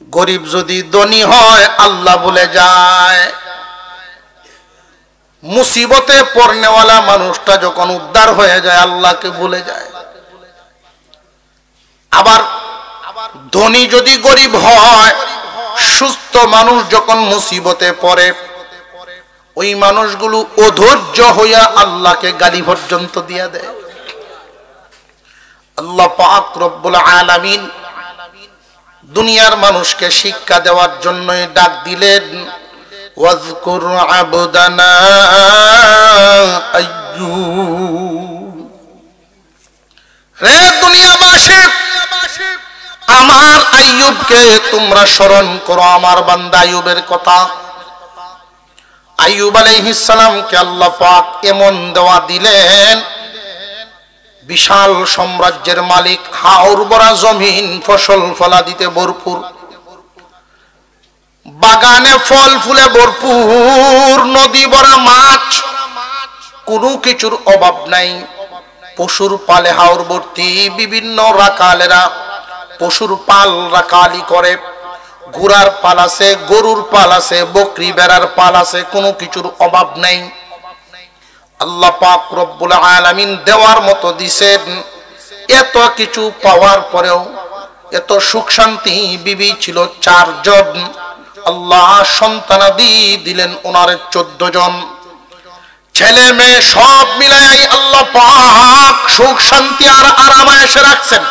গরিব যদি ধনী হয় আল্লাহ ভুলে যায়। মুসিবতে পড়নেওয়ালা মানুষটা যখন উদ্ধার হয়ে যায় আল্লাহকে ভুলে যায়। আবার ধনী যদি গরিব হয়, সুস্থ মানুষ যখন মুসিবতে পড়ে ওই মানুষগুলো অধৈর্য হইয়া আল্লাহকে গালি পর্যন্ত দিয়া দেয়। আল্লাহ পাক রব্বুল আলামিন দুনিয়ার মানুষকে শিক্ষা দেওয়ার জন্যই ডাক দিলেন, ওয়াজকুর আবদানা আইয়ুব। রে দুনিয়াবাসী, আমার আইয়ুবকে তোমরা স্মরণ করো, আমার বান্দা আইয়ুবের কথা। আইয়ুব আলাইহিস সালামকে আল্লাহ পাক এমন দেওয়া দিলেন, বিশাল সাম্রাজ্যের মালিক, হাওর ভরা জমিন, ফসল ফলাদিতে ভরপুর, বাগানে ফল ফুলে ভরপুর, নদী ভরা মাছ, কোনো কিছুর অভাব নাই। পশুর পালে হাওর ভর্তি, বিভিন্ন রাখালেরা পশুর পাল রাখালি করে, ঘোড়ার পাল আছে, গরুর পাল আছে, বকরি বেড়ার পাল আছে, কোনো কিছুর অভাব নাই। আল্লাহ পাক রব্বুল আলামিন দেওয়ার মতো দিছেন। এত কিছু পাওয়ার পরেও এত সুখ শান্তি, বিবি ছিল 4 জন, আল্লাহ সন্তানাদি দিলেন ওনার 14 জন, ছেলে মেয়ে সব মিলাই আল্লাহ পাক সুখ শান্তি আর আরামায়েশে রাখছেন।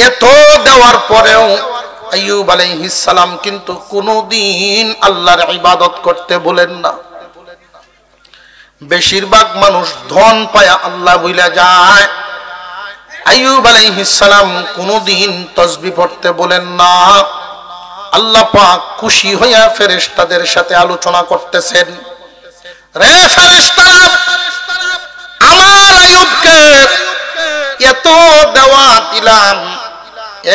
এত দেওয়ার পরেও আইয়ুব আলাইহিস সালাম কিন্তু কোনদিন আল্লাহর ইবাদত করতে বলেন না। বেশিরভাগ মানুষ ধন পায়া আল্লাহ ভুলে যায়। আইয়ুব আলাইহিস সালাম কোনদিন তাসবিহ পড়তে বলেন না। আল্লাহ পাক খুশি হইয়া ফেরেশতাদের সাথে আলোচনা করতেছেন, রে ফেরেশতারা, আমার আইয়ুবকে এত দেওয়া দিলাম,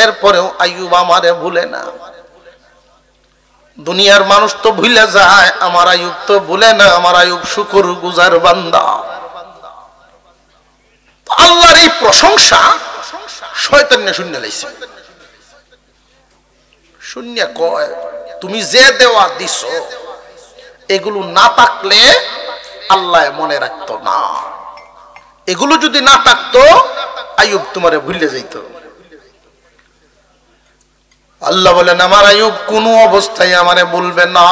এরপরেও আইয়ুব আমারে ভুলে না। দুনিয়ার মানুষ তো ভুলে যায়, আমার আইয়ুব তো ভুলে না। আমার আইয়ুব শুকরগুজার বান্দা। আল্লাহর এই প্রশংসা শয়তান না শুনে লাইছে। শূন্য কয়, তুমি যে দেওয়া দিছো এগুলো না থাকলে আল্লাহ মনে রাখতো না। এগুলো যদি না থাকতো আইয়ুব তোমারে ভুলে যাইতো। আল্লাহ বলেন, আমার আইয়ুব কোন অবস্থায় আমারে বলবে না।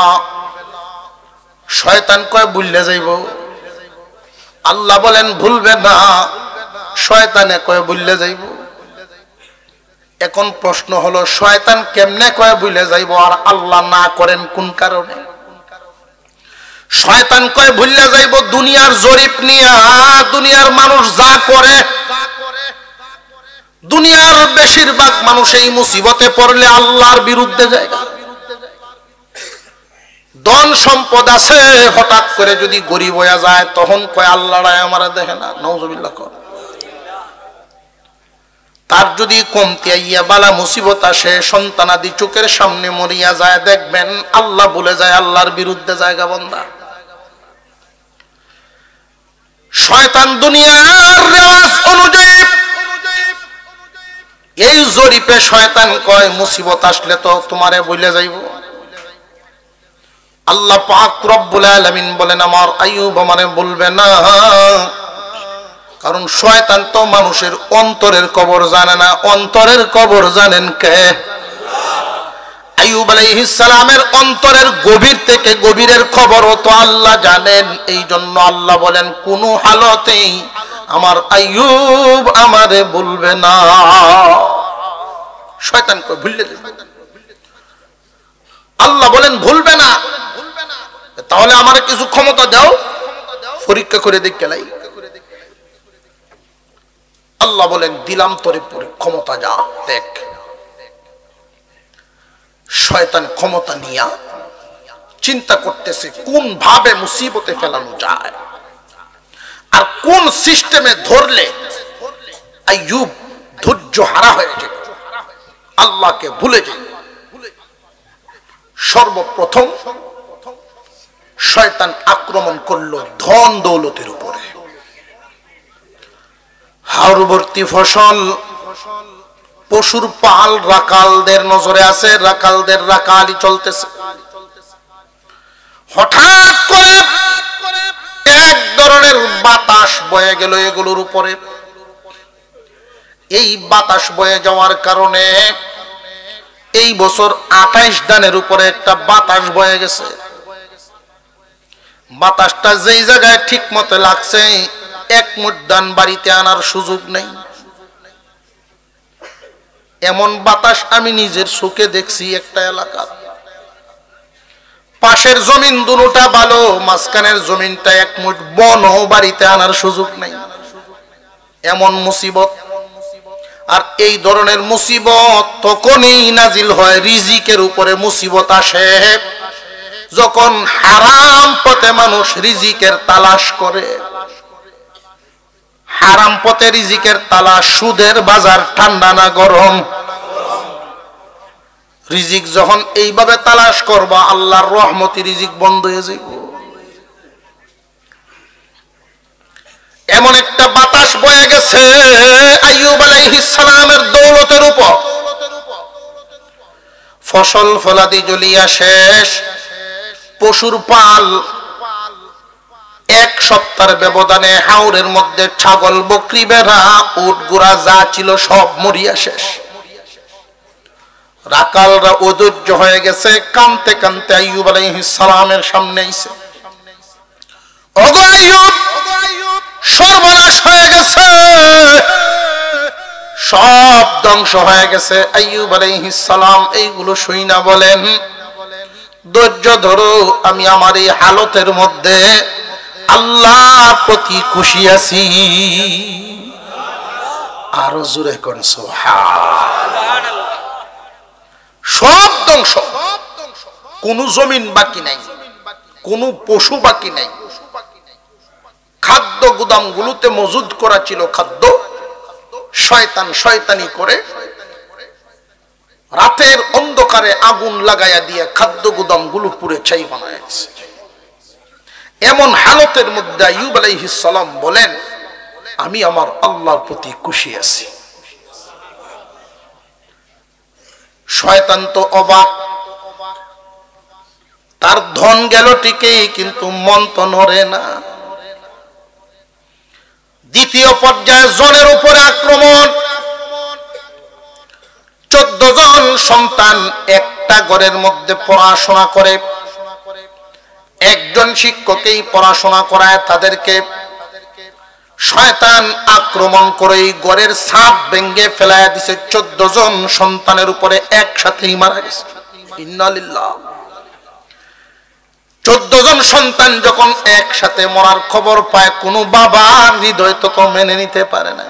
শয়তান কয় ভুলে যাইব, আল্লাহ বলেন ভুলবে না, শয়তানে কয় ভুলে যাইব। এখন প্রশ্ন হলো, শয়তান কেমনে কয় ভুলে যাইব আর আল্লাহ না করেন কোন কারণে? শয়তান কয় ভুলে যাইব দুনিয়ার জরিপ নিয়া, দুনিয়ার মানুষ যা করে। দুনিয়ার বেশিরভাগ মানুষ এই মুসিবতে পড়লে আল্লাহর বিরুদ্ধে যায়। ধন সম্পদ আছে, হঠাৎ করে যদি গরিব হয়ে যায় তখন কয় আল্লাহ আমারে দেখে না, নাউজুবিল্লাহ কর। তার যদি কমতি আইয়া বালা মুসিবত আসে, সন্তানাদি চোখের সামনে মরিয়া যায়, দেখবেন আল্লাহ বলে যায়, আল্লাহর বিরুদ্ধে জায়গা বন্ধা। শয়তান দুনিয়ার রেওয়াজ অনুযায়ী এই জরিপে শয়তান কয় মুসিবত আসলে তো তোমারে বলে যাইব। আল্লাহ পাক রব্বুল আলামিন বলেন, আমার আইয়ুব আমারে বলবে না, কারণ শয়তান তো মানুষের অন্তরের কবর জানে না। অন্তরের কবর জানেন কে? আইয়ুব আলাইহিস সালামের অন্তরের গভীর থেকে গভীরের খবরও তো আল্লাহ জানেন। এই জন্য আল্লাহ বলেন, কোন হালতেই আমার আইয়ুব আমারে বলবে না। শয়তান কয় ভুলে যাবে, আল্লাহ বলেন ভুলবে না। তাহলে আমারে কিছু ক্ষমতা দাও, পরীক্ষা করে দেখতে লাই। আল্লাহ বলেন, দিলাম তোরে ক্ষমতা, যা দেখ। শয়তান ক্ষমতা নিয়া চিন্তা করতেছে কোন ভাবে মুসিবতে ফেলানো যায় আর কোন সিস্টেমে ধরলে আইয়ুব ধৈর্য হারা হয়ে যাবে, আল্লাহকে ভুলে যাবে। সর্বপ্রথম শয়তান আক্রমণ করলো ধন দৌলতের উপরে। হাওর ভর্তি ফসল, পশুর পাল রাকালদের নজরে আছে, রাকালদের রাকালি চলতেছে। হঠাৎ করে এক ধরনের বাতাস বয়ে গেল এগুলোর উপরে। এই বাতাস বয়ে যাওয়ার কারণে এই বছর 28 ধানের উপরে একটা বাতাস বয়ে গেছে। বাতাসটা যেই জায়গায় ঠিক মতো লাগছে, এক মুঠ ধান বাড়িতে আনার সুযোগ নেই। এমন বাতাস আমি নিজের চোখে দেখছি একটা এলাকা। পাশের জমিন দুটোটা ভালো, মাঝখানের জমিনটা এক মুঠ বন, বাড়িতে আনার সুযোগ নেই। এমন মুসিবত। আর এই ধরনের মুসিবত তখনই নাজিল হয়, রিজিকের উপরে মুসিবত আসে যখন হারাম পথে মানুষ রিজিকের তালাশ করে। হারাম পথে রিজিকের তালাশ, সুদের বাজার ঠান্ডা না গরম? রিজিক যখন এইভাবে তালাশ করবা, আল্লাহর রহমতি রিজিক বন্ধ হয়ে যাবে। এমন একটা বাতাস বয়ে গেছে আইয়ুব আলাইহিস সালামের দৌলতের উপর। ফসল ফলাদি জ্বলিয়া শেষ, পশুর পাল এক সপ্তাহের ব্যবধানে হাওরের মধ্যে ছাগল, বকরি, ভেড়া, উট, ঘোড়া যা ছিল সব মরিয়া শেষ। রাকালরা অধৈর্য হয়ে গেছে, কাঁদতে কাঁদতে আইয়ুব আলাইহিস সালামের সামনে আইছে। ওগো আইয়ুব, সর্বনাশ হয়ে গেছে, সব ধ্বংস হয়ে গেছে। আইয়ুব আলাইহিস সালাম এইগুলো শুইনা বলেন, ধৈর্য ধরো, আমি আমার এই হালতের মধ্যে আল্লাহর প্রতি খুশি আছি। আরো জোরে কোন সুবহানাল্লাহ। সব ধ্বংস, কোন জমিন বাকি নাই, কোন পশু বাকি নাই। খাদ্য গুদামগুলোতে মজুদ করা ছিল খাদ্য, শয়তান শয়তানি করে রাতের অন্ধকারে আগুন লাগাইয়া দিয়ে খাদ্য গুদামগুলো পুড়ে ছাই বানাইছে। এমন হালতের মধ্যে আইয়ুব আলাইহিস সালাম বলেন, আমি আমার আল্লাহর প্রতি খুশি আছি। শয়তান তো অবাক, তার ধন গেল ঠিকই, কিন্তু মন তো নড়ে না। দ্বিতীয় পর্যায়ে জনের উপরে আক্রমণ। 14 জন সন্তান একটা ঘরের মধ্যে পড়াশোনা করে, একজন শিক্ষকই পড়াশোনা করায় তাদেরকে। শয়তান আক্রমণ করে এই ঘরের ছাদ ভেঙে ফেলাইয়া দিছে। 14 জন সন্তানের উপরে একসাথেই মারা গেছে। ইন্না লিল্লাহ। 14 জন সন্তান যখন একসাথে মরার খবর পায়, কোন বাবার হৃদয় তো মেনে নিতে পারে না।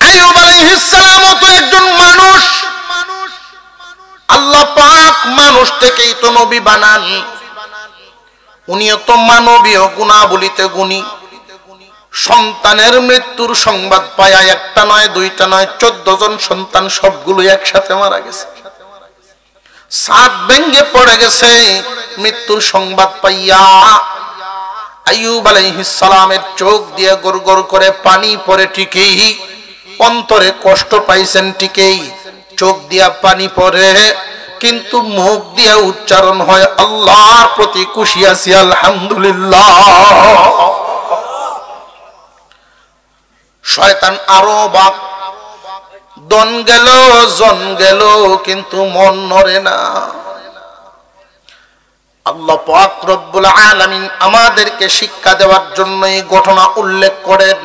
আইয়ুব আলাইহিস সালাম তো একজন মানুষ, আল্লাহ পাক মানুষ থেকেই তো নবী বানান। উনিও তো মানবীয় গুণাবলীতে গুণী। সন্তানের মৃত্যুর সংবাদ পায়া একটা নয়, দুইটা নয়, 14 জন সন্তান সবগুলো একসাথে মারা গেছে। ছাদ ভেঙে পড়ে গেছে মৃত্যুর সংবাদ পাইয়া। আইয়ুব আলাইহিস সালামের চোখ দিয়ে গড় গড় করে পানি পড়ে ঠিকই, অন্তরে কষ্ট পাইছেন ঠিকই, চোখ দিয়া পানি পড়ে, কিন্তু মুখ দিয়া উচ্চারণ হয়, আল্লাহর প্রতি খুশি আছি, আলহামদুলিল্লাহ। শয়তান আরো বাক, দন গেল, জন গেল, কিন্তু মন নড়ে না। আল্লাহ পাক রব্বুল আলামিন আমাদেরকে শিক্ষা দেওয়ার জন্য এই ঘটনা উল্লেখ করেন।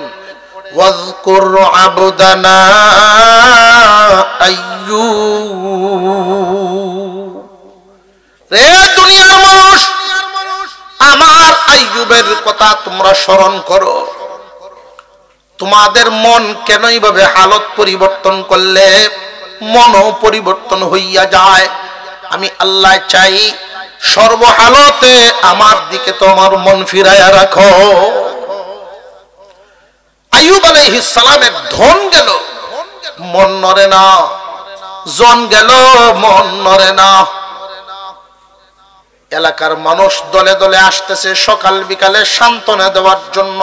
ওয়াজকুর আবদানা আইয়ুব। রে দুনিয়ার মানুষ, আমার আইয়ুবের কথা তোমরা স্মরণ করো। তোমাদের মন কেন এইভাবে হালত পরিবর্তন করলে মনও পরিবর্তন হইয়া যায়? আমি আল্লাহ চাই সর্বহালতে আমার দিকে তোমার মন ফিরাইয়া রাখো। আইয়ুব আলাইহিস সালামের ধন গেল, মন নড়ে না, জন গেল, মন নড়ে না। এলাকার মানুষ দলে দলে আসতেছে সকাল বিকালে সান্ত্বনা দেওয়ার জন্য,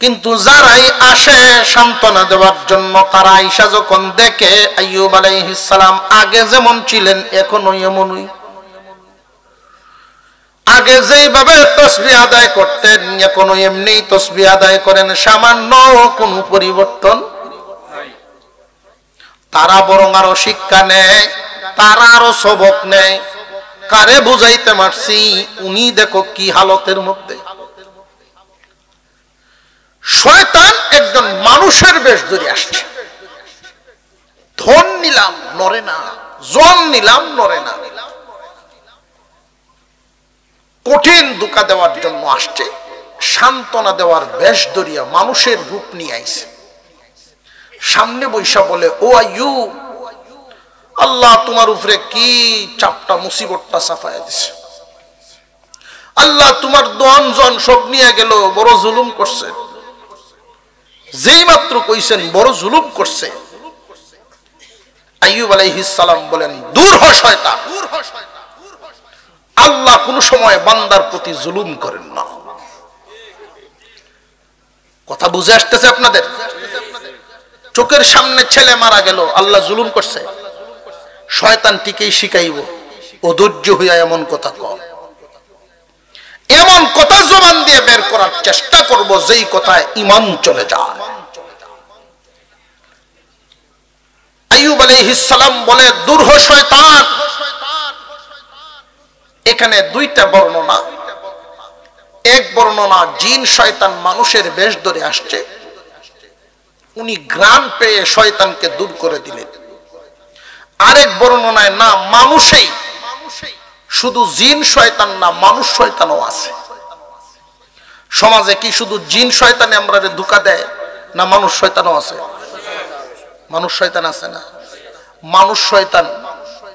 কিন্তু যারাই আসে সান্ত্বনা দেওয়ার জন্য, তারা আয়েশা যখন দেখে আইয়ুব আলাইহিস সালাম আগে যেমন ছিলেন এখনো এমনই, আগে যেইভাবে তাসবিহ আদায় করতেন এখনো এমনি তাসবিহ আদায় করেন, সামান্য কোনো পরিবর্তন নাই। তারা বরং আরো শিক্ষা নেয়, তারা আরো সবক নেয়। কারে বুঝাইতে পারছি, উনি দেখো কি হালতের মধ্যে। শয়তান একজন মানুষের বেশ ধরে আসছে, ধন নিলাম নড়ে না, জন নিলাম নড়ে না, কঠিন ধোঁকা দেওয়ার জন্য আসছে। সান্ত্বনা দেওয়ার বেশ ধরিয়া মানুষের রূপ নিয়ে আইছে, সামনে বৈশা বলে, ও আইয়ুব, আল্লাহ তোমার উপরে কি চাপটা মুসিবতটা চাপায়া দিছে, আল্লাহ তোমার দন জন সব নিয়ে গেল, বড় জুলুম করছে। যেই মাত্র কইছেন বড় জুলুম করছে, আইয়ুব আলাইহিস সালাম বলেন, দূর হ শয়তান, আল্লাহ কোন সময় বান্দার প্রতি জুলুম করেন না। কথা বুঝে আসতেছে আপনাদের? চোখের সামনে ছেলে মারা গেল, আল্লাহ জুলুম করছে? শয়তান টিকেই শিখাইব, অধৈর্য হইয়া এমন কথা কর, এমন কথা জবান দিয়ে বের করার চেষ্টা করব যেই কথায় ঈমান চলে যায়। আইয়ুব আলাইহিস সালাম বলে, দূর হ শয়তান। এখানে দুইটা বর্ণনা, এক বর্ণনা জিন শয়তান মানুষের বেশ ধরে আসছে, উনি ঘ্রাণ পেয়ে শয়তানকে দূর করে দিলেন। আরেক বর্ণনায় না, মানুষেই, শুধু জিন শয়তান না, মানুষ শয়তানও আছে। সমাজে কি শুধু জিন শয়তানে আমরা ধোঁকা দেয়, না মানুষ শয়তানও আছে? মানুষ শয়তান আছে না? মানুষ শয়তান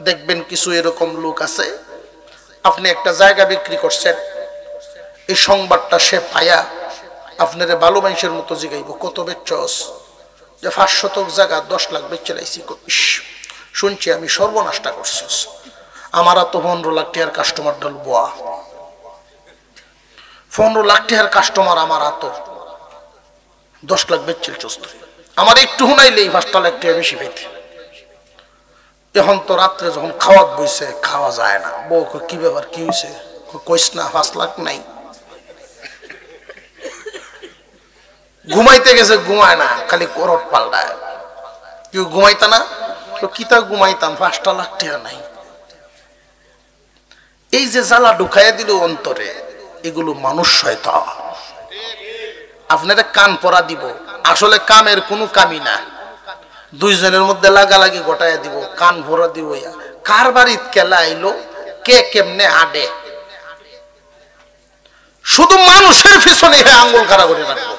দেখবেন কিছু এরকম লোক আছে, আপনি একটা জায়গা বিক্রি করছেন, এই সংবাদটা সে পায়া আপনারে ভালো মানুষের মতো জিগাইব, কত বেচছস? যে 500 জায়গা 10 লাখ বেচে লাইছি। শুনছি আমি সর্বনাশটা করছস, আমারা তো 15 লাখ টাকার কাস্টমার ডল বোয়া, 15 লাখ টাকার কাস্টমার আমার তো 10 লাখ বেচছিল চস্ত, আমার একটু হুনাইলেই 5 লাখ টাকা বেশি পাইতে। এখন তো রাত্রে যখন খাওয়াত বইছে, খাওয়া যায় না। বউ কি ব্যাপার, কি হয়েছে? কইস না 5 লাখ নাই। ঘুমাইতে গেছে, ঘুমায় না, খালি করট পাল্টায়। কেউ ঘুমাইতা না? কিতা ঘুমাইতাম, 5 লাখ টাকা নাই। এই যে জ্বালা ঢুকাইয়া দিল অন্তরে, এগুলো মানুষ শয়তান। আপনারা কান পরা দিব, আসলে কামের কোনো কামই না, দুইজনের মধ্যে লাগালাগি গোটাইয়া দিব, কান ভরা দিব। কার বাড়িত কেলা আইলো, কে কেমনে আডে, শুধু মানুষের পিছনে আঙ্গুল খাড়া করে রাখবো।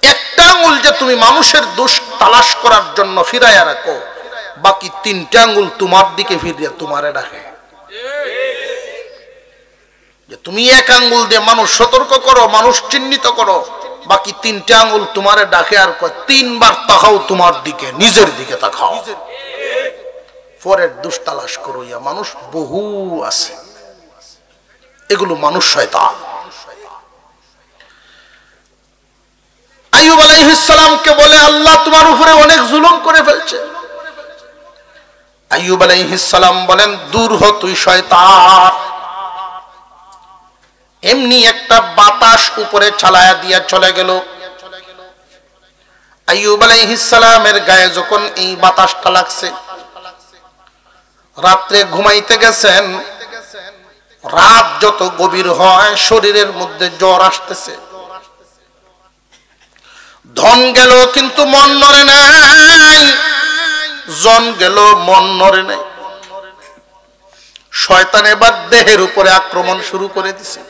একটা আঙ্গুল যে তুমি মানুষের দোষ তালাশ করার জন্য ফিরাইয়া রাখো, বাকি 3টা আঙ্গুল তোমার দিকে ফিরিয়া তোমারে ডাকে। যে তুমি এক আঙ্গুল দিয়ে মানুষ সতর্ক করো, মানুষ চিহ্নিত করো, বাকি 3টা আঙ্গুল তোমারে ডাকে আর কয় 3 বার তাকাও তোমার দিকে, নিজের দিকে তাকাও, পরের দোষ তালাশ করো। ইয়া মানুষ বহু আছে, এগুলো মানুষ শয়তান। আইয়ুব আলাইহিস সালামকে বলে, আল্লাহ তোমার উপরে অনেক জুলুম করে ফেলছে। আইয়ুব আলাইহিস সালাম বলেন, দূর হ তুই শয়তান। এমনি একটা বাতাস উপরে চালায়া দিয়া চলে গেল। আইয়ুব আলাইহিস সালামের গায়ে যখন এই বাতাসটা লাগছে, রাত্রে ঘুমাইতে গেছেন, রাত যত গভীর হয় শরীরের মধ্যে জ্বর আসতেছে। ধন গেল কিন্তু মন নড়ে নাই, জন গেল মন নড়ে নাই। শয়তান এবার দেহের উপরে আক্রমণ শুরু করে দিছে।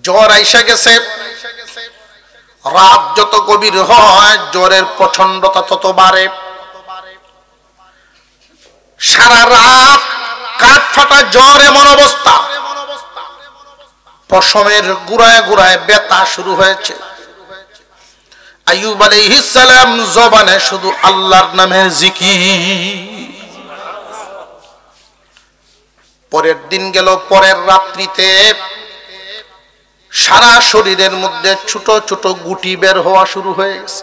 জ্বর আইসা গেছে, রাত যত গভীর হয় জ্বরের প্রচন্ডতা তত বাড়ে। সারা রাত কাঠ ফাটা জ্বর, এমন অবস্থা, পশমের গুড়ায় গুড়ায় ব্যথা শুরু হয়েছে। আইয়ুব আলাইহিস সালাম জবানে শুধু আল্লাহর নামের জিকির। পরের দিন গেল, পরের রাত্রিতে সারা শরীরের মধ্যে ছোট ছোট গুটি বের হওয়া শুরু হয়ে গেছে।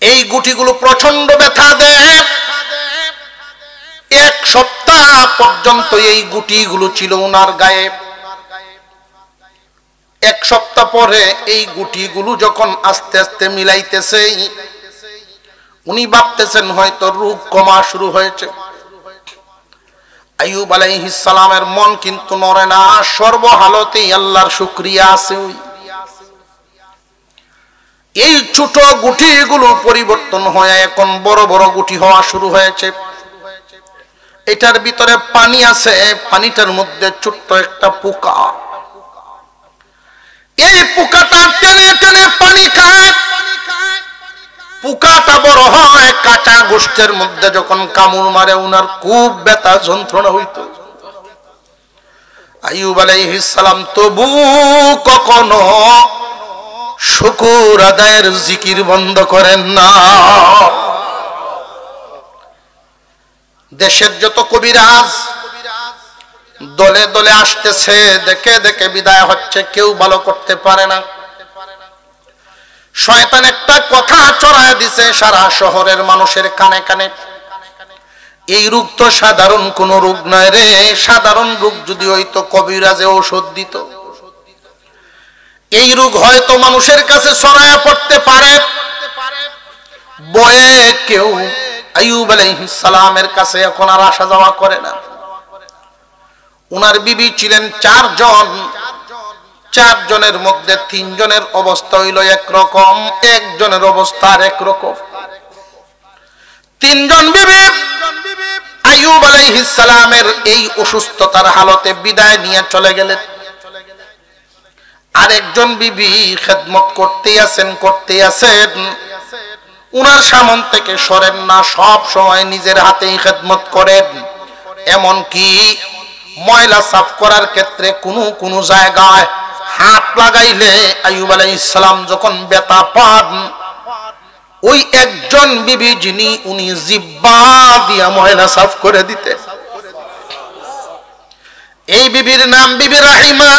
এই গুটিগুলো প্রচন্ড ব্যথা দেয়। এক সপ্তাহ পর্যন্ত এই গুটিগুলো ছিল ওনার গায়ে। এক সপ্তাহ পরে এই গুটিগুলো যখন আস্তে আস্তে মিলাইতেছে, উনি ভাবতেছেন হয়তো রোগ কমা শুরু হয়েছে। আইয়ুব আলাইহিস সালামের মন কিন্তু নড়ে না, সর্বহালতেই আল্লাহর শুকরিয়া আছে। এই ছোট গুটিগুলো পরিবর্তন হয়ে এখন বড় বড় গুটি হওয়া শুরু হয়েছে। এটার ভিতরে পানি আছে, পানিটার মধ্যে ছোট্ট একটা পোকা। এই পোকাটা টেনে টেনে পানি খায়, পোকাটা বড় হয়, কাঁচা গোষ্ঠের মধ্যে যখন কামড় মারে উনার খুব ব্যথা যন্ত্রণা হইত। আইয়ুব আলাইহিস সালাম তবু কখনো শুকর আদায়ের জিকির বন্ধ করেন না। দেশের যত কবিরাজ দলে দলে আসতেছে, দেখে দেখে বিদায় হচ্ছে, কেউ ভালো করতে পারে না। শয়তান একটা কথা চড়ায় দিছে সারা শহরের মানুষের কানে কানে, এই রোগ তো সাধারণ কোন রোগ নয় রে, সাধারণ রোগ যদি হইতো কবিরাজে ঔষধ দিত। এই রোগ হয়তো মানুষের কাছে ছড়ায় পড়তে পারে। বয়ে কেউ আইয়ুব আলাইহিস সালামের কাছে এখন আর আসা যাওয়া করে না। উনার বিবি ছিলেন 4 জন, 4 জনের মধ্যে 3 জনের অবস্থা হইল একরকম, 1 জনের অবস্থা আর একরকম। 3 জন বিবি আইয়ুব আলাইহিস সালামের এই অসুস্থতার হালতে বিদায় নিয়ে চলে গেলেন। আর একজন বিবি খেদমত করতেই আছেন, উনার সামন থেকে সরেন না, সব সময় নিজের হাতেই খেদমত করেন। এমন কি ময়লা সাফ করার ক্ষেত্রে কোনো জায়গায় হাত লাগাইলে আইয়ুব আলাইহিস সালাম যখন ব্যথা পান, ওই একজন বিবি যিনি উনি জিহ্বা দিয়া ময়লা সাফ করে দিতে। এই বিবির নাম বিবি রাহিমা।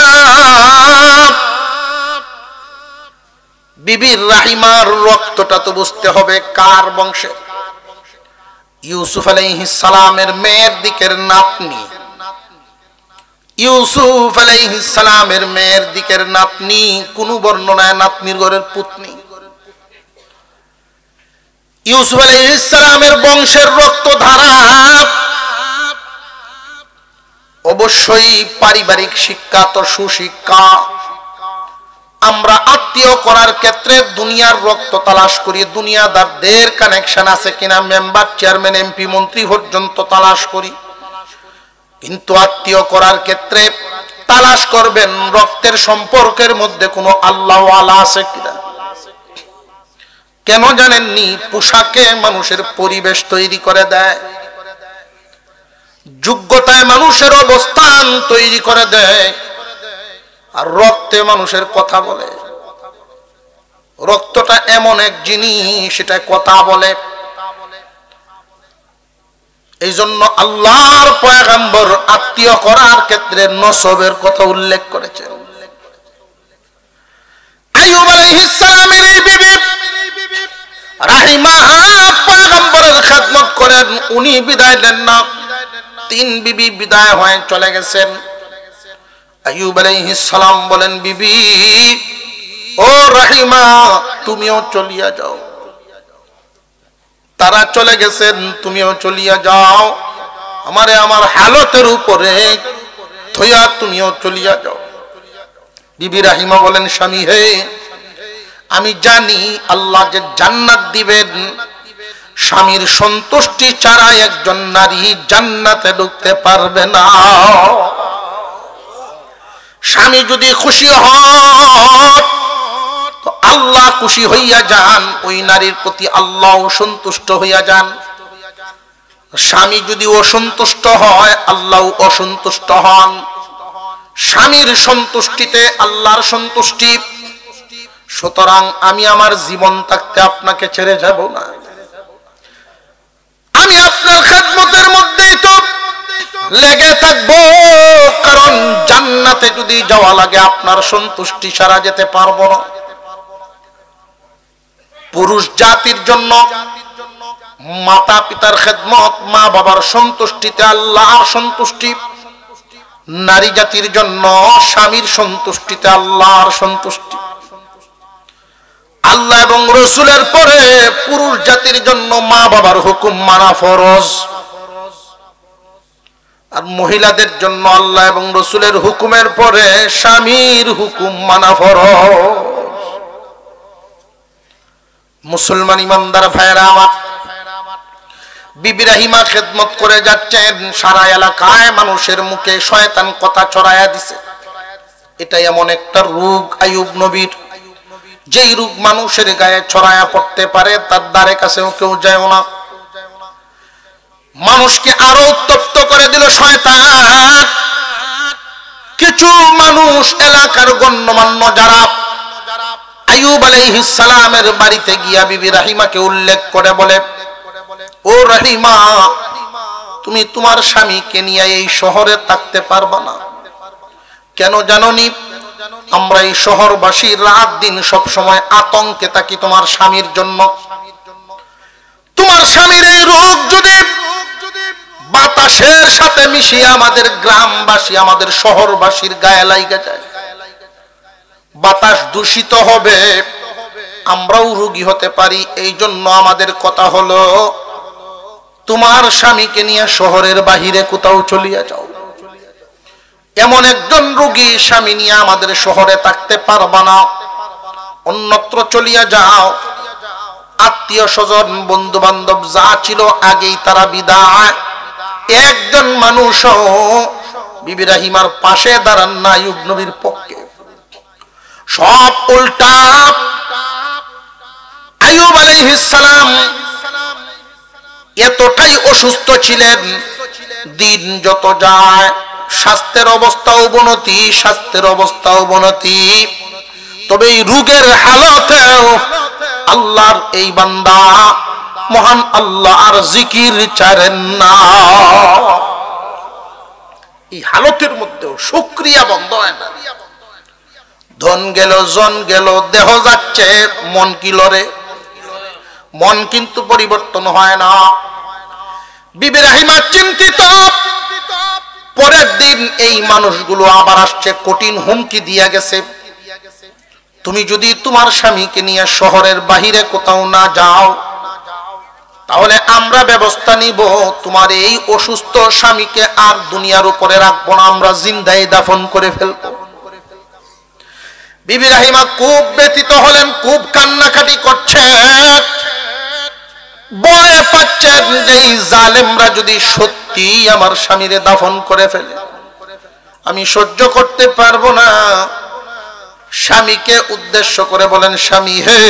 বিবির রাহিমার রক্তটা তো বুঝতে হবে কার বংশে। ইউসুফ আলাইহিস সালামের মেয়ের দিকের নাতনি, ইউসুফ আলাইহিস সালামের মেয়ের দিকের নাতনি, কোন বর্ণনায় নাতনির ঘরের পুতনি। ইউসুফ আলাইহিস সালামের বংশের রক্তধারা অবশ্যই পারিবারিক শিক্ষা তো সুশিক্ষা। আমরা আত্মীয় করার ক্ষেত্রে দুনিয়ার রক্ত তালাশ করি, দুনিয়াদারদের কানেকশন আছে কিনা, মেম্বার চেয়ারম্যান এমপি মন্ত্রী পর্যন্ত তালাশ করি। কিন্তু আত্মীয় করার ক্ষেত্রে তালাশ করবেন রক্তের সম্পর্কের মধ্যে কোনো আল্লাহ ওয়ালা আছে কিনা। কেন জানেননি? পোশাকে মানুষের পরিবেশ তৈরি করে দেয়, যোগ্যতায় মানুষের অবস্থান তৈরি করে দেয়, আর রক্তে মানুষের কথা বলে। রক্তটা এমন এক জিনিস, সেটা কথা বলে। এই জন্য আল্লাহর পয়গম্বর আত্মীয় করার ক্ষেত্রে নসবের কথা উল্লেখ করেছেন। আইয়ুব আলাইহিস সালামের এই বিবি রাহিমা পয়গম্বরের খেদমত করেন, উনি বিদায় দেন না। 3 বিবি বিদায় হয়ে চলে গেছেন। আইয়ুব আলাইহিস সালাম বলেন, বিবি ও রাহিমা তুমিও চলিয়া যাও। তারা চলে গেছেন, তুমিও চলিয়া যাও। আমার হালতের উপরে থইয়া তুমিও চলিয়া যাও। বিবি রাহিমা বলেন, স্বামী হে, আমি জানি আল্লাহ যে জান্নাত দিবেন, স্বামীর সন্তুষ্টি ছাড়া একজন নারী জান্নাতে ঢুকতে পারবে না। স্বামী যদি খুশি হয় তো আল্লাহ খুশি হইয়া যান, ওই নারীর প্রতি আল্লাহ সন্তুষ্ট হইয়া যান। স্বামী যদি অসন্তুষ্ট হয় আল্লাহ অসন্তুষ্ট হন। স্বামীর সন্তুষ্টিতে আল্লাহর সন্তুষ্টি। সুতরাং আমি আমার জীবন থাকতে আপনাকে ছেড়ে যাব না। আমি আপনার খেদমতের মধ্যেই তো লেগে থাকবো, কারণ জান্নাতে যদি যাওয়া লাগে আপনার সন্তুষ্টি ছাড়া যেতে পারবো না। পুরুষ জাতির জন্য মাতা পিতার খেদমত, মা বাবার সন্তুষ্টিতে আল্লাহর সন্তুষ্টি। নারী জাতির জন্য স্বামীর সন্তুষ্টিতে আল্লাহর সন্তুষ্টি। আল্লাহ এবং রসুলের পরে পুরুষ জাতির জন্য মা বাবার হুকুম মানা ফরজ, আর মহিলাদের জন্য আল্লাহ এবং রসুলের হুকুমের পরে স্বামীর হুকুম মানা ফরজ। মুসলমান ইমানদার ভাইরা আমার, বিবি রাহিমা খেদমত করে যাচ্ছেন, সারা এলাকায় মানুষের মুখে শয়তান কথা ছড়ায়া দিছে। এটা এমন একটা রোগ আইয়ুব নবীর, যেই রোগ মানুষের গায়ে ছড়ায়া পড়তে পারে তার দ্বারে কাছেও কেউ যায় না। মানুষকে আরো উত্তপ্ত করে দিল শয়তান। কিছু মানুষ এলাকার গণ্যমান্য যারা আইয়ুব আলাইহিস সালামের বাড়িতে গিয়া বিবি রাহিমাকে উল্লেখ করে বলে, ও রাহিমা, তুমি তোমার স্বামীকে নিয়ে এই শহরে থাকতে পারবা না। কেন জানোনি? আমরা এই শহরবাসী রাত দিন সব সময় আতঙ্কে থাকি তোমার স্বামীর জন্য। তোমার স্বামীর এই রোগ যদি বাতাসের সাথে মিশিয়ে আমাদের গ্রামবাসী, আমাদের শহরবাসীর গায়ে লাগা যায়, বাতাস দূষিত হবে, আমরাও রোগী হতে পারি। এই জন্য আমাদের কথা হলো, তোমার স্বামীকে নিয়ে শহরের বাহিরে কোথাও চলিয়া যাও। এমন একজন রোগী স্বামী নিয়ে আমাদের শহরে থাকতে পারবা না, অন্যত্র চলিয়া যাও। আত্মীয় স্বজন বন্ধু বান্ধব যা ছিল আগেই তারা বিদায়। একজন মানুষও বিবি রাহিমার পাশে দাঁড়ান না আইয়ুব নবীর পক্ষে, সব উল্টা। আইয়ুব আলাইহিস সালাম এতটাই অসুস্থ ছিলেন, দিন যত যায় স্বাস্থ্যের অবস্থা অবনতি, স্বাস্থ্যের অবস্থা অবনতি। তবে এই রোগের হালতেও আল্লাহর এই বান্দা মহান আল্লাহর জিকির ছাড়েন না। এই হালতের মধ্যেও শুকরিয়া বন্ধ হয় না। ধন গেল, জন গেল, দেহ যাচ্ছে, মন কি লড়ে? মন কিন্তু পরিবর্তন হয় না। বিবি রাহিমা চিন্তিত। পরের দিন এই মানুষগুলো আবার আসছে, কঠিন হুমকি দিয়া গেছে, তুমি যদি তোমার স্বামীকে নিয়ে শহরের বাহিরে কোথাও না যাও, তাহলে আমরা ব্যবস্থা নিব, তোমার এই অসুস্থ স্বামীকে আর দুনিয়ার উপরে রাখবো না, আমরা জিন্দায় দাফন করে ফেলবো। বিবি রাহিমা খুব ব্যথিত হলেন, খুব কান্নাকাটি করছেন, ভয় পাচ্ছেন যে এই জালেমরা যদি সত্যি আমার স্বামীরে দাফন করে ফেলে, আমি সহ্য করতে পারবো না। স্বামীকে উদ্দেশ্য করে বলেন, স্বামী হে,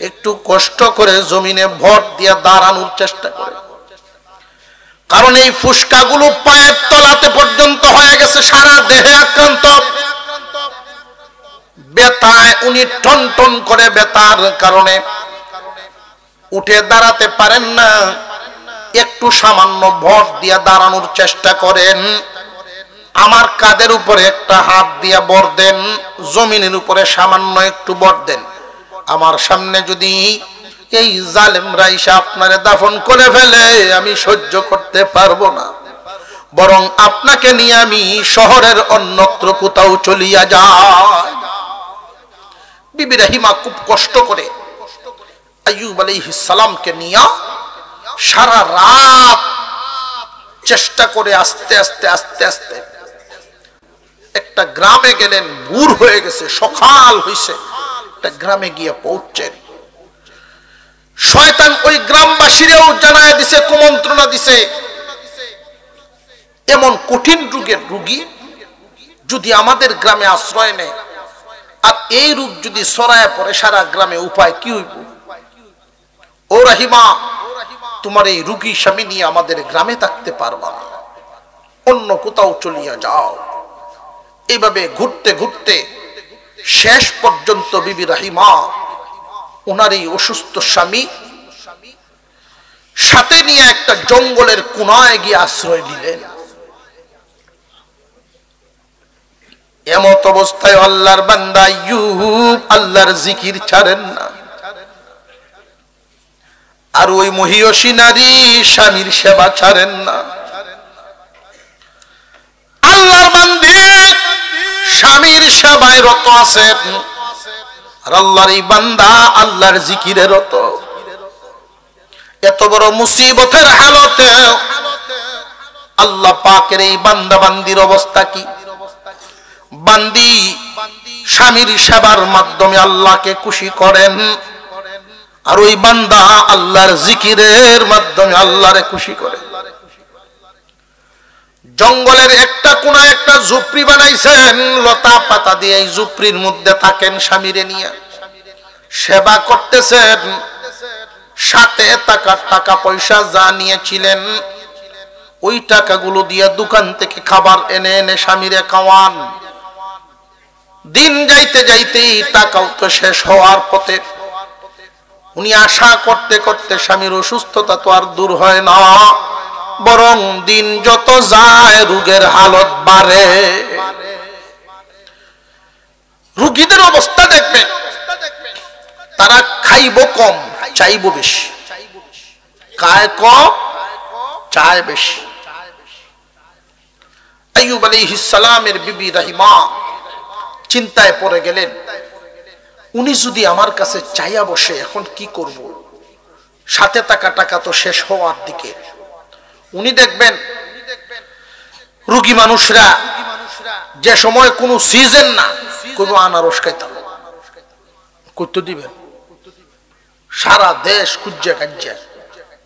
একটু কষ্ট করে জমিনে ভর দিয়ে দাঁড়ানোর চেষ্টা করে, কারণ এই ফুসকাগুলো পায়ের তলাতে পর্যন্ত হয়ে গেছে, সারা দেহে আক্রান্ত। ব্যথায় উনি টন টন করে, ব্যথার কারণে উঠে দাঁড়াতে পারেন না। একটু সামান্য ভর দিয়ে দাঁড়ানোর চেষ্টা করেন, আমার কাঁধের উপরে একটা হাত দিয়ে বর দেন, জমিনের উপরে সামান্য একটু বর দেন। আমার সামনে যদি এই জালেমরা এসে আপনারে দাফন করে ফেলে, আমি সহ্য করতে পারবো না, বরং আপনাকে নিয়ে আমি শহরের অন্যত্র কোথাও চলিয়া যাই। বিবি রাহিমা খুব কষ্ট করে আইয়ুব আলাইহিস সালামকে নিয়ে সারা রাত চেষ্টা করে আস্তে আস্তে আস্তে আস্তে একটা গ্রামে গেলেন। ভোর হয়ে গেছে, সকাল হইছে, একটা গ্রামে গিয়ে পৌঁছছেন। শয়তান ওই গ্রামবাসীরাও জানায় দিছে, কুমন্ত্রণা দিছে, এমন কঠিন রোগের রোগী যদি আমাদের গ্রামে আশ্রয় নেয়, আর এই রোগ যদি ছড়ায় পড়ে সারা গ্রামে, উপায় কি হইব? ও রাহিমা, তোমার এই রোগী স্বামী নিয়ে আমাদের গ্রামে থাকতে পারবা না, অন্য কোথাও চলিয়া যাও। এইভাবে ঘুরতে ঘুরতে শেষ পর্যন্ত বিবি রাহিমা ওনার এই অসুস্থ স্বামী সাথে নিয়ে একটা জঙ্গলের কোনায় গিয়ে আশ্রয় নিলেন। এমত অবস্থায় আল্লাহর বান্দা আইয়ুব আল্লাহর জিকির ছাড়েন না। আর ওই মহিয়সী নারী স্বামীর সেবা ছাড়েন না। আল্লাহর বান্দী স্বামীর সেবায় রত আছেন, আর আল্লাহর এই বান্দা আল্লাহর জিকিরে রত। এত বড় মুসিবতের হালতে আল্লাহ পাকের এই বান্দা বান্দির অবস্থা কি? বান্দি স্বামীর সেবার মাধ্যমে আল্লাহকে খুশি করেন, আর ওই বান্দা আল্লাহর জিকিরের মাধ্যমে আল্লাহরে খুশি করে। জঙ্গলের একটা কোনায় একটা ঝুপড়ি বানাইছেন, লতা পাতা দিয়ে এই ঝুপড়ির মধ্যে থাকেন স্বামীরে নিয়ে, সেবা করতেছেন। সাথে টাকা পয়সা যা নিয়েছিলেন ওই টাকাগুলো দিয়ে দোকান থেকে খাবার এনে এনে স্বামীরে খাওয়ান। দিন যাইতে যাইতেই টাকাও তো শেষ হওয়ার পথে। উনি আশা করতে করতে স্বামীর অসুস্থতা তো আর দূর হয় না, বরং দিন যত যায় রোগের হালত বাড়ে। রোগীদের অবস্থা দেখবেন, তারা খাইব কম চাইব বেশি, খায় কম চায় বেশি। আইয়ুব আলাইহিস সালামের বিবি রাহিমা চিন্তায় পড়ে গেলেন, উনি যদি আমার কাছে চাইয়া বসে এখন কি করব? সাথে থাকা টাকা তো শেষ হওয়ার দিকে। উনি দেখবেন রোগী মানুষরা যে সময় কোনো সিজন না, কোনো আনারস খাইতাম করতে দিবেন, সারা দেশ কুজ্জা কাজ্জা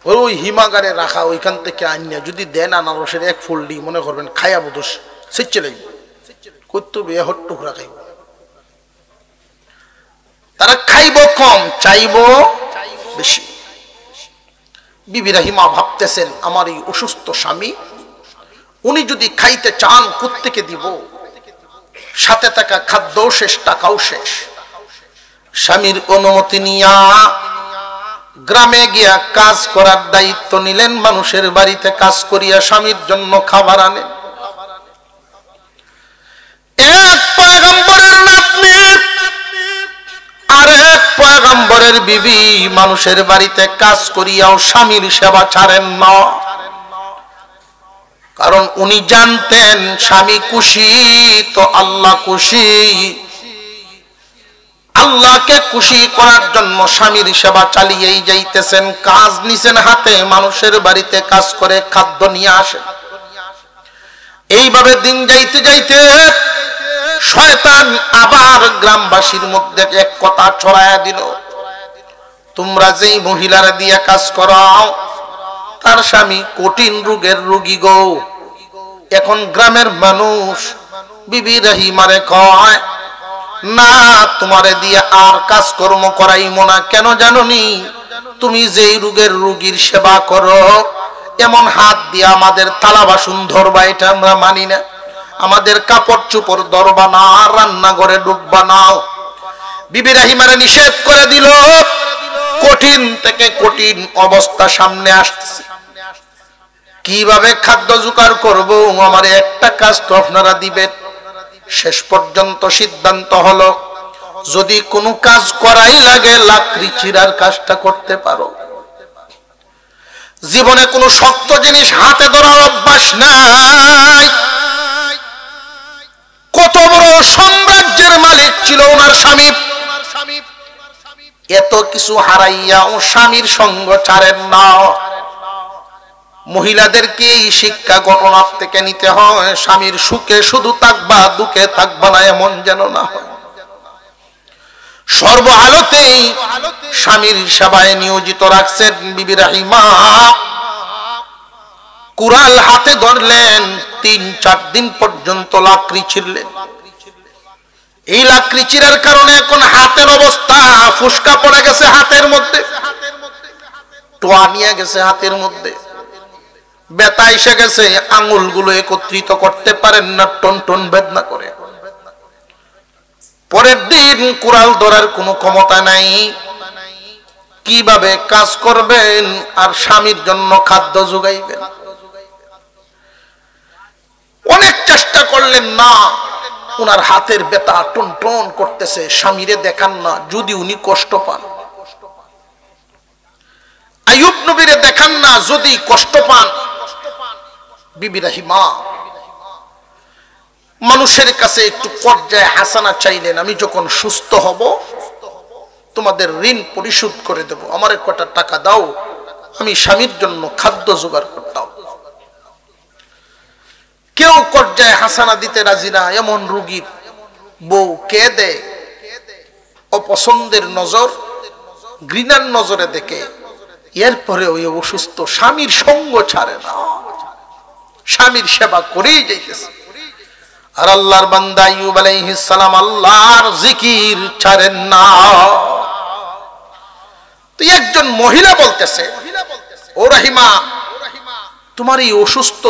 ওই হিমাগারে রাখা ওইখান থেকে আনিয়া যদি দেন আনারসের এক ফুলডি, মনে করবেন খায়া বোধস সেচ্ছে লাগবে, করতে হট টুকরা খাইব। তারা খাইব কম চাইব বেশি। বিবি রাহিমা ভাবতেছেন, আমার এই অসুস্থ স্বামী, উনি যদি খাইতে চান কোত্থেকে দিব? সাথে থাকা খাদ্যও শেষ, টাকাও শেষ। স্বামীর অনুমতি নিয়া গ্রামে গিয়া কাজ করার দায়িত্ব নিলেন। মানুষের বাড়িতে কাজ করিয়া স্বামীর জন্য খাবার আনেন। এক পয়গম্বরের নাতনি আর এক পয়গম্বরের বিবি মানুষের বাড়িতে কাজ করিয়াও স্বামীর সেবা ছাড়েন না। কারণ উনি জানতেন স্বামী খুশি তো আল্লাহ খুশি। আল্লাহকে খুশি করার জন্য স্বামীর সেবা চালিয়েই যাইতেছেন। কাজ নিছেন হাতে, মানুষের বাড়িতে কাজ করে খাদ্য নিয়ে আসেন। এইভাবে দিন যাইতে যাইতে শয়তান আবার গ্রামবাসীর মধ্যে এক কথা ছড়ায়া দিল, তোমরা যেই মহিলারা দিয়ে কাজ করাও তার স্বামী কঠিন রোগের রোগী গো। এখন গ্রামের মানুষ বিবি রাহিমারে কয়, না তোমারে দিয়ে আর কাজকর্ম করাইমো না। কেন জানোনি? তুমি যেই রোগের রোগীর সেবা করো, এমন হাত দিয়ে আমাদের থালা বাসন ধরবা, এটা আমরা মানি না। আমাদের কাপড় চোপড় ধরবা না, রান্নাঘরে ঢুকবা না। বিবি রাহিমারে নিষেধ করে দিল। কঠিন থেকে কঠিন অবস্থা সামনে আসতেছে। কিভাবে খাদ্য জোগাড় করবো? আমার একটা কাজ তো আপনারা দিবেন। শেষ পর্যন্ত সিদ্ধান্ত হলো, যদি কোনো কাজ করাই লাগে লাকড়ি চিরার কাজটা করতে পারো। জীবনে কোনো শক্ত জিনিস হাতে ধরার অভ্যাস নাই। কত বড় সাম্রাজ্যের মালিক ছিল ওনার স্বামী, এত কিছু হারাইয়াও স্বামীর সঙ্গ ছাড়েন না। মহিলাদেরকে এই শিক্ষা ঘটনার থেকে নিতে হয়, স্বামীর সুখে শুধু থাকবা, দুঃখে থাকবা না এমন যেন না হয়। সর্বহালতেই স্বামীর সেবায় নিয়োজিত রাখছেন বিবি রাহিমা। কুড়াল হাতে ধরলেন, 3-4 দিন পর্যন্ত লাকড়ি ছিঁড়লেন। এই লাকড়ি চিরার কারণে এখন হাতের অবস্থা ফুসকা পড়ে গেছে, হাতের মধ্যে টোয়া নিয়ে গেছে, হাতের মধ্যে ব্যথা এসে গেছে, আঙুলগুলো একত্রিত করতে পারেন না, টন টন বেদনা করে। পরের দিন কুড়াল ধরার কোনো ক্ষমতা নাই। কিভাবে কাজ করবেন আর স্বামীর জন্য খাদ্য যোগাইবেন। অনেক চেষ্টা করলেন না, ওনার হাতের ব্যথা টন টন করতেছে, স্বামীরে দেখান না যদি উনি কষ্ট পান। আইয়ুব নবীরে দেখান না যদি কষ্ট পান। বিবি রাহিমা মানুষের কাছে একটু পর্যায়ে হাসানা চাইলেন, আমি যখন সুস্থ হব তোমাদের ঋণ পরিশোধ করে দেব, আমার কটা টাকা দাও, আমি স্বামীর জন্য খাদ্য জোগাড় করতাম। কেউ পর্যায়ে হাসানা দিতে রাজি না। এমন রোগীর বউ কে দেয় অপছন্দের নজর, ঘৃণার নজরে দেখে, এরপরে ওই অসুস্থ স্বামীর সঙ্গ ছাড়ে না, স্বামীর সেবা করেই যাইতেছে। আর আল্লাহর বান্দা আইয়ুব আলাইহিস সালাম আল্লাহর জিকির ছাড়েন না। তো একজন মহিলা বলতেছে, ও রাহিমা, তোমার এই অসুস্থ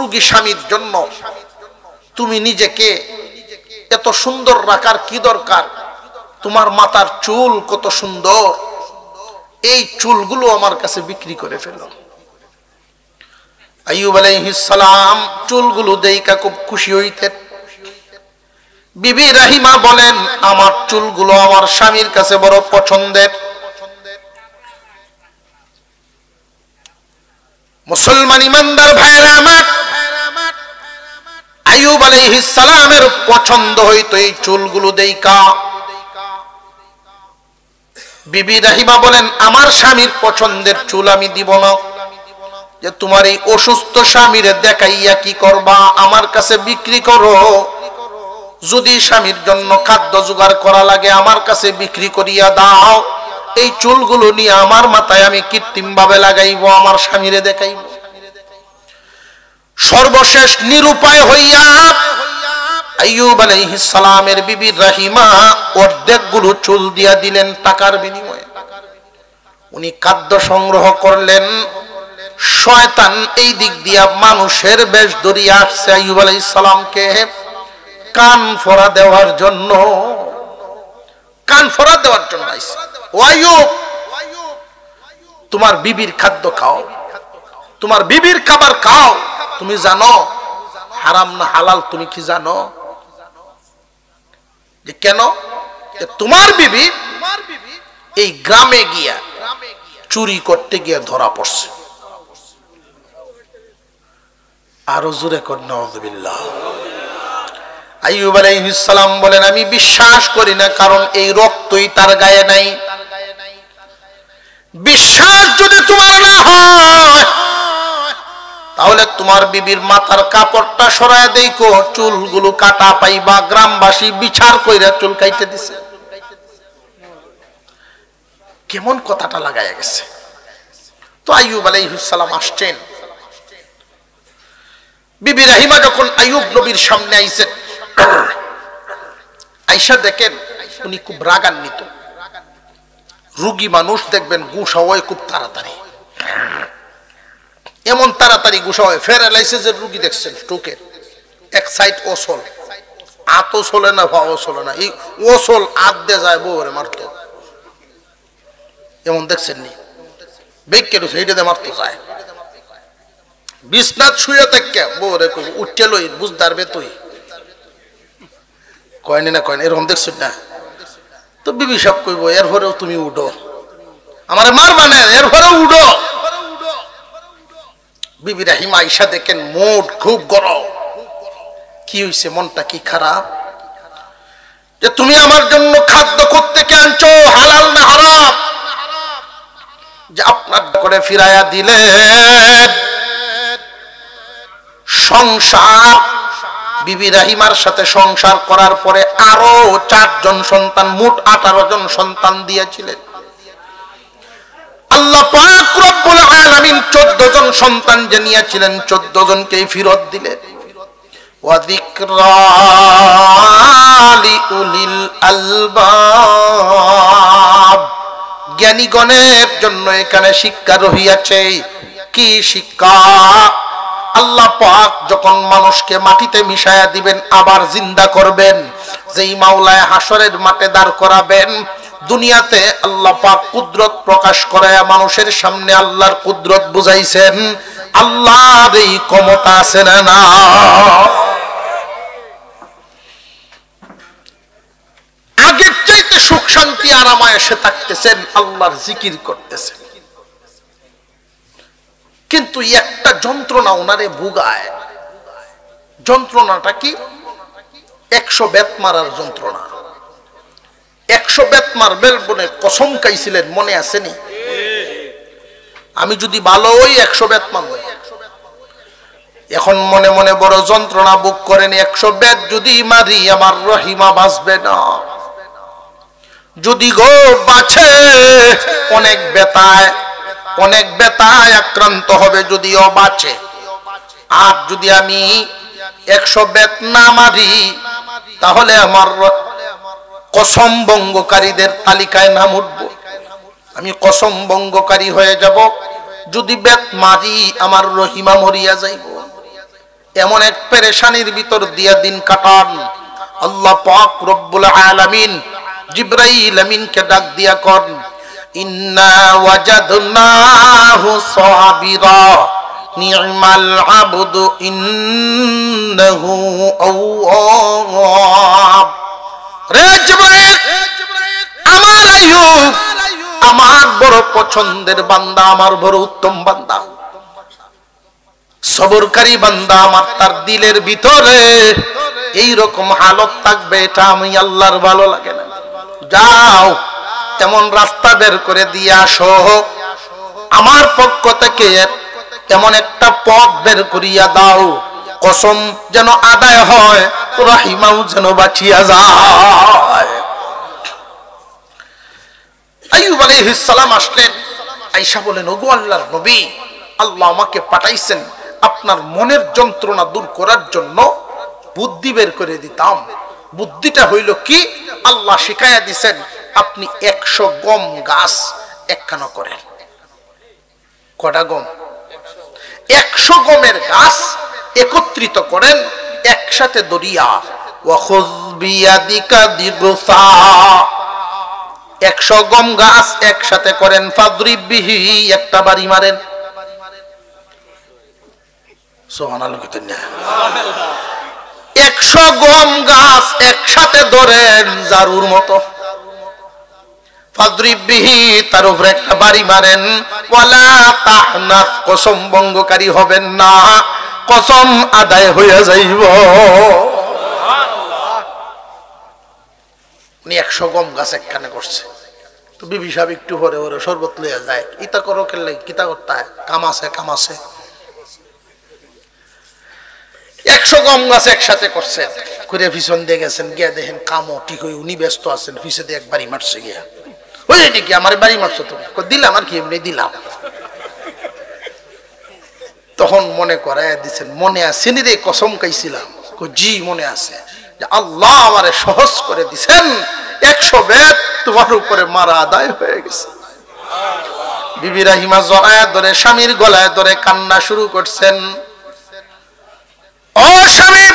রোগী স্বামীর জন্য তুমি নিজেকে এত সুন্দর রাখার কি দরকার? তোমার মাথার চুল কত সুন্দর, এই চুলগুলো আমার কাছে বিক্রি করে ফেলো। আইয়ুব আলাইহিস সালাম চুলগুলো দেইকা খুব খুশি হইতেন। বিবি রাহিমা বলেন, আমার চুলগুলো আমার স্বামীর কাছে বড় পছন্দের। মুসলমান ইমানদার ভাইরা আমার, আইয়ুব আলাইহিস সালামের পছন্দ হইতো এই চুলগুলো দেইকা। বিবি রাহিমা বলেন, আমার স্বামীর পছন্দের চুল আমি দিব না, যে তোমার এই অসুস্থ স্বামীরে দেখাইয়া কি করবা, আমার কাছে বিক্রি করো। যদি স্বামীর জন্য খাদ্য জোগাড় করা লাগে আমার কাছে বিক্রি করিয়া দাও, এই চুলগুলো নিয়ে আমার মাথায় আমি কৃত্রিম ভাবে লাগাইব, আমার স্বামীরে দেখাইব। সর্বশেষ নিরুপায় হইয়া আইয়ুব আলাইহিস সালামের বিবি রাহিমা অর্ধেকগুলো চুল দিয়া দিলেন টাকার বিনিময়ে। উনি খাদ্য সংগ্রহ করলেন। শয়তান এই দিক দিয়া মানুষের বেশ ধরিয়া আসছে আইয়ুব আলাইহিস সালামকে কান ফোড়া দেওয়ার জন্য, আইছে। ও আইয়ুব, তোমার বিবির খাদ্য খাও, তোমার বিবির খাবার খাও। তুমি জানো হারাম না হালাল? তুমি কি জানো? যে কেন? যে তোমার বিবি এই গ্রামে গিয়া চুরি করতে গিয়ে ধরা পড়ছে। আরো জোরে কর নাউযুবিল্লাহ। আইয়ুব আলাইহিস সালাম বলেন, আমি বিশ্বাস করি না, কারণ এই রক্তই তার গায়ে নাই। বিশ্বাস যদি তোমার না হয় তাহলে তোমার বিবির মাথার কাপড়টা সরায় দেখো, চুলগুলো কাটা পাইবা। গ্রামবাসী বিচার কইরা চুল কাইতে দিছে। কেমন কথাটা লাগায়া গেছে। তো আইয়ুব আলাইহিস সালাম আসছেন। বিবি রাহিমা যখন আইয়ুব নবীর সামনে আইছেন, আইসা দেখেন উনি খুব রাগান্বিত। রোগী মানুষ দেখবেন গুসা হয় খুব তাড়াতাড়ি, এমন তাড়াতাড়ি গুসা হয়। প্যারালাইসিসের রোগী দেখছেন, স্ট্রোকের এক সাইড ওসল, আতও চলে না ভাও চলে না, এই ওসল আত দিয়ে যায় বউরে মারতো, এমন দেখছেন নি? বেগকে সেইটাতে মারতো যায়। বিছনাত শুয়ে থাকে বউরে উঠতে লই বুঝতে পারবে তুই কয়নি না কয়নি, এরকম দেখছেন না? তো বিবি সব কইব, এরপরেও তুমি উঠো, আমার মারবা না, এরপরেও উঠো। বিবি রাহিমা আইসা দেখেন মুড খুব গরম। কি হইছে? মনটা কি খারাপ? যে তুমি আমার জন্য খাদ্য করতে কে আনছো, হালাল না হারাম? যে আপনার করে ফিরাইয়া দিলেন। সংসার, বিবি রাহিমার সাথে সংসার করার পরে আরো 4 জন সন্তান, মোট 18 জন সন্তান দিয়েছিলেন আল্লাহ পাক রব্বুল আলামিন। 14 জন সন্তান যে নিয়েছিলেন 14 জনকেই ফিরত দিলেন। ওয়া যিকরা লিউলিল আলবাব, জ্ঞানীগণের জন্য এখানে শিক্ষা রহিয়াছে। কি শিক্ষা? আল্লাহ পাক যখন মানুষকে মাটিতে মিশায়া দিবেন, আবার জিন্দা করবেন, যেই মাওলায় হাসরের মাঠে দাঁড় করাবেন, দুনিয়াতে আল্লাহ পাক কুদরত প্রকাশ করায় মানুষের সামনে আল্লাহর কুদরত বুঝাইছেন। আল্লাহর এই ক্ষমতা আছে না? আগের চাইতে সুখ শান্তি আরামায়েশে থাকতেছেন, আল্লাহর জিকির করতেছেন। কিন্তু একটা যন্ত্রণা ওনারে ভুগায়। যন্ত্রণাটা কি? 100 বেত মারার যন্ত্রণা। 100 বেত মারবেন বলে কসম খাইছিলেন, মনে আসেনি? আমি যদি ভালো হই 100 বেত মারব। এখন মনে মনে বড় যন্ত্রণা ভোগ করেন। 100 বেত যদি মারি আমার রহিমা বাঁচবে না। যদি গো বাঁচে অনেক বেতায় আক্রান্ত হবে, যদিও বাঁচে। আর যদি আমি 100 বেত না মারি তাহলে আমার কসম ভঙ্গকারীদের তালিকায় নাম উঠব, আমি কসম ভঙ্গকারী হয়ে যাব। যদি বেত মারি আমার রহিমা মরিয়া যাইব। এমন এক পেরেশানির ভিতর দিয়া দিন কাটান। আল্লাহ পাক রব্বুল আলামিন জিবরাইল আমিনকে ডাক দিয়া কর, ইন্না ওয়াজাদনাহু সাবিরা নি'মাল আবদু ইন্নাহু আওয়াব। রে জিবরাইল, আমার আইয়ুব আমার বড় পছন্দের বান্দা, আমার বড় উত্তম বান্দা, সবরকারী বান্দা আমার। তার দিলের ভিতরে এই রকম হালত থাকবে, এটা আমি আল্লাহর ভালো লাগে না। যাও এমন রাস্তা বের করে দিয়ে আসো, আমার পক্ষ থেকে এমন একটা পথ বের করিয়া দাও, কসম যেন আদায় হয়, রহিমাও যেন বাঁচিয়া যায়। আইয়ুব আলাইহিস সালাম আসলেন। আয়েশা বলেন, ওগো আল্লাহর নবী, আল্লাহ আমাকে পাঠাইছেন আপনার মনের যন্ত্রণা দূর করার জন্য বুদ্ধি বের করে দিতাম। বুদ্ধিটা হইল কি? আল্লাহ শিখাইয়া দিছেন, আপনি 100 গম গাছ একখানা করেন। কটা গম? 100 গমের গাছ একত্রিত করেন, একসাথে দরিয়া। ওয়াখুয বিয়াদিকা দিগসা, 100 গম গাছ একসাথে করেন। ফাদরিব বিহি, একটা বাড়ি মারেন। সুবহানাল্লাহ। 100 গম গাছ একসাথে ধরেন জারুর মতো। ফাদরিব বিহি, তার উপরে একটা বাড়ি মারেন। ওয়ালা তাহনাফ, কসম ভঙ্গকারী হবেন না, কসম আদায় হইয়া যাইব। উনি 100 গম গাছ একখানে করছে। তো বিবি সাহেব একটু পরে ওরে শরবত লইয়া যায়। ইতা করো কেলে, কিতা করতে কাম আছে 100 গম গাছ একসাথে করছেন, করে পিছন দিয়ে গেছেন, গিয়া দেখেন কামও ঠিক হয়ে উনি ব্যস্ত আছেন। পিছে দিয়ে এক বাড়ি মারছে গিয়া, ওই কি আমার বাড়ি মারছো তুমি? দিলাম আর কি, এমনি দিলাম। তখন মনে করায় দিচ্ছেন, মনে আছে নি রে কসম খাইছিলাম? জি মনে আছে। আল্লাহ আমারে সহজ করে দিছেন, 100 বেত তোমার উপরে মারা আদায় হয়ে গেছে। বিবি রাহিমা জড়ায় ধরে স্বামীর গলায় ধরে কান্না শুরু করছেন। ও স্বামী,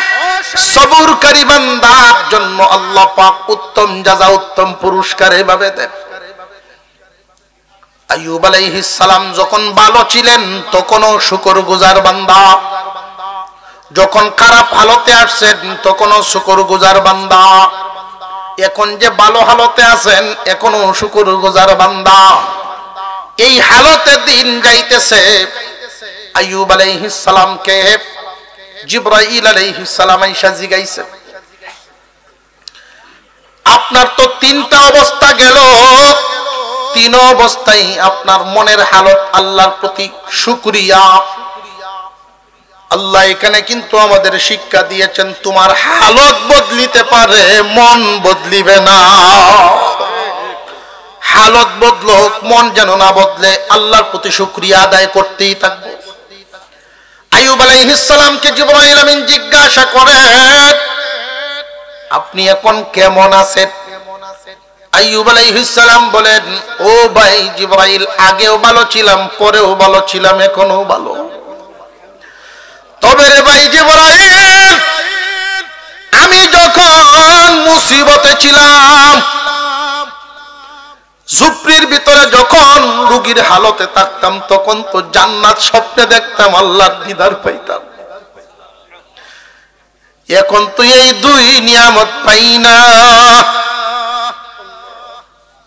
সবরকারী বান্দার জন্য আল্লাহ পাক উত্তম জাযা, উত্তম পুরস্কার এভাবে দেন। আইয়ুব আলাইহিস সালাম যখন ভালো ছিলেন তখনও শুকরগুজার বান্দা, যখন খারাপ হালতে আসছেন তখনও শুকরগুজার বান্দা, এখন যে ভালো হালতে আছেন এখনো শুকরগুজার বান্দা। এই হালতে দিন যাইতেছে। আইয়ুব আলাইহিস সালামকে জিবরাইল আলাইহিস সালাম আইসা জিগাইছে, আপনার তো 3টা অবস্থা গেল, 3 অবস্থায় আপনার মনের হালত আল্লাহর প্রতি শুকরিয়া। আল্লাহ এখানে কিন্তু আমাদের শিক্ষা দিয়েছেন, তোমার হালত বদলিতে পারে, মন বদলিবে না। হালত বদলুক, মন যেন না বদলে, আল্লাহর প্রতি শুকরিয়া আদায় করতেই থাকবে। আইয়ুব আলাইহিস সালামকে জিবরাইল আমিন জিজ্ঞাসা করেন, আপনি এখন কেমন আছেন? আইয়ুব আলাইহিস সালাম বলেন, ও ভাই জিবরাইল, আগেও ভালো ছিলাম, পরেও ভালো ছিলাম, এখনো ভালো। তবে রে ভাই জিবরাইল, আমি যখন মুসিবতে ছিলাম, ঝুপড়ির ভিতরে যখন রোগীর হালতে থাকতাম তখন তো জান্নাত স্বপ্নে দেখতাম, আল্লাহর দিদার পাইতাম। এখন তো এই দুই নিয়ামত পাই না।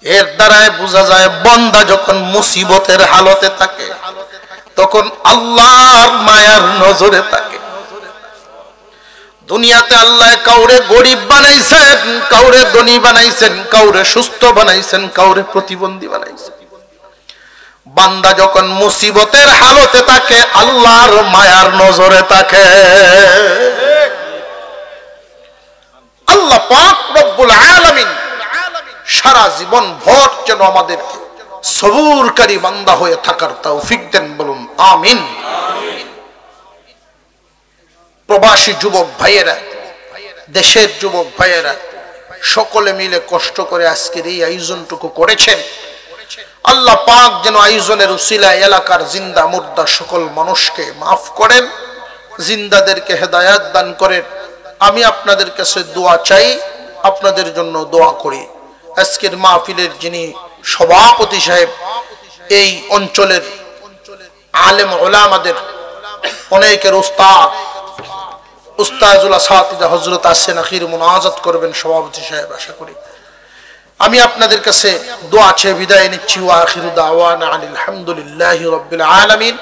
এর দ্বারাই বোঝা যায় বান্দা যখন মুসিবতের হালতে থাকে তখন আল্লাহর মায়ার নজরে থাকে। দুনিয়াতে আল্লাহ কাউরে গরিব বানাইছেন, কাউরে ধনী বানাইছেন, কাউরে সুস্থ বানাইছেন, কাউরে প্রতিবন্ধী বানাইছেন। বান্দা যখন মুসিবতের হালতে থাকে আল্লাহর মায়ার নজরে থাকে। আল্লাহ পাক রব্বুল আলামিন সারা জীবন ভর যেন আমাদেরকে সবুরকারী বান্দা হয়ে থাকার তৌফিক দেন, বলুন আমিন। প্রবাসী যুবক ভাইয়েরা, দেশের যুবক ভাইয়েরা সকলে মিলে কষ্ট করে আজকের এই আয়োজনটুকু করেছেন। আল্লাহ পাক যেন আয়োজনের উসিলায় এলাকার জিন্দা মুর্দা সকল মানুষকে মাফ করেন, জিন্দাদেরকে হেদায়াত দান করেন। আমি আপনাদের কাছে দোয়া চাই, আপনাদের জন্য দোয়া করি। আজকের মাহফিলের যিনি সভাপতি সাহেব, এই অঞ্চলের আলেম ওলামাদের অনেকের উস্তাদ উস্তাজুল আসাতিজা হযরত আসেন আখির মুনাজাত করবেন সভাপতি সাহেব, আশা করি। আমি আপনাদের কাছে দোয়া চেয়ে বিদায় নিচ্ছি। ওয়া আখিরু দাওয়ানা আলহামদুলিল্লাহি রাব্বিল আলামিন।